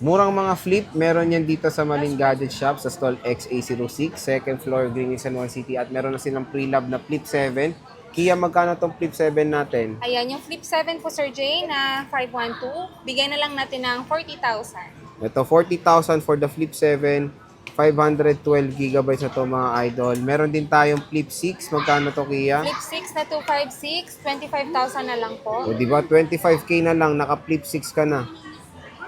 Murang mga flip, meron yan dito sa Malin Gadget Shop sa stall XA06, second floor, Green Hills, San Juan City. At meron na silang pre-love na Flip 7. Kia, magkano tong Flip 7 natin? Ayan, yung Flip 7 po, Sir Jay, na 512, bigay na lang natin ng 40,000. Ito, 40,000 for the Flip 7. 512 gigabytes na to mga idol. Meron din tayong Flip 6. Magkano to, Kia? Flip 6 na 256, 25,000 na lang po. O, di ba? 25K na lang. Naka-Flip 6 ka na.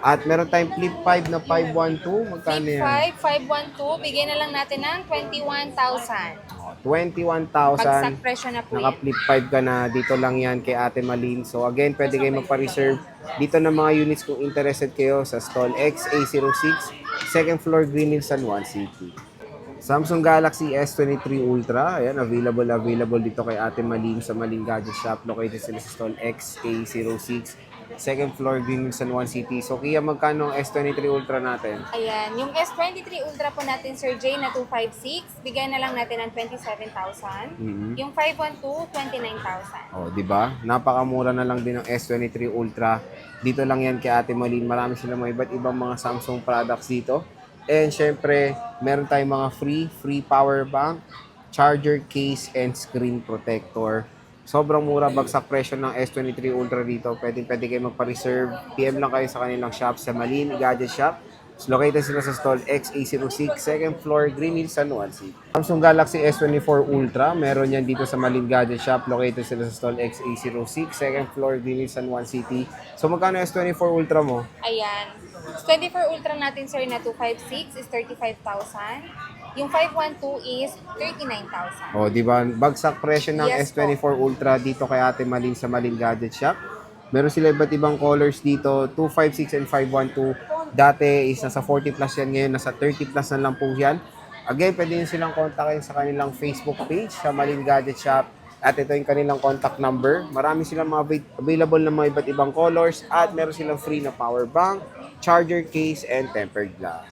At meron tayong Flip 5 na 512. Magkano Flip yan? 5, 512, bigay na lang natin ng 21,000. 21,000. Bagsak presyo na po yan. Naka-Flip 5 ka na. Dito lang yan kay Ate Malin. So again, pwede kayo magpa-reserve dito ng mga units kung interested kayo sa stall XA06, second floor, Green Hills, San Juan City. Samsung Galaxy S23 Ultra. Ayan, available dito kay Ate Malin sa Malin Gadget Shop. Located sila sa stall XA06, second floor, Green Hills, San Juan City. So, Kia, magkano ang S23 Ultra natin? Ayan, yung S23 Ultra po natin, Sir Jay, na 256, bigay na lang natin ng 27,000. Yung 512, 29,000. Oh, di ba? Napakamura na lang din ng S23 Ultra. Dito lang yan kay Ate Malin. Marami silang mga iba't ibang mga Samsung products dito. And syempre, meron tayong mga free power bank, charger case, and screen protector. Sobrang mura, bagsak presyo ng S23 Ultra dito. Pwede kayo magpa-reserve. PM lang kayo sa kanilang shop sa Malin Gadget Shop. Located sila sa stall XA06, second floor, Green Hills, San Juan City. Samsung Galaxy S24 Ultra, meron yan dito sa Malin Gadget Shop. Located sila sa stall XA06, second floor, Green Hills, San Juan City. So magkano S24 Ultra mo? Ayan. 24 Ultra natin, sir, na 256 is 35,000. Yung 512 is 39,000. O, di ba? Bagsak presyo ng Yes S24 Ultra dito kay Ate Malin sa Malin Gadget Shop. Meron sila iba't ibang colors dito, 256 and 512. Dati is nasa 40 plus yan, ngayon nasa 30 plus na lang po yan. Again, pwede nyo silang kontakin sa kanilang Facebook page sa Malin Gadget Shop. At ito yung kanilang contact number. Marami silang mga available na mga iba't ibang colors at meron silang free na power bank, charger case, and tempered glass.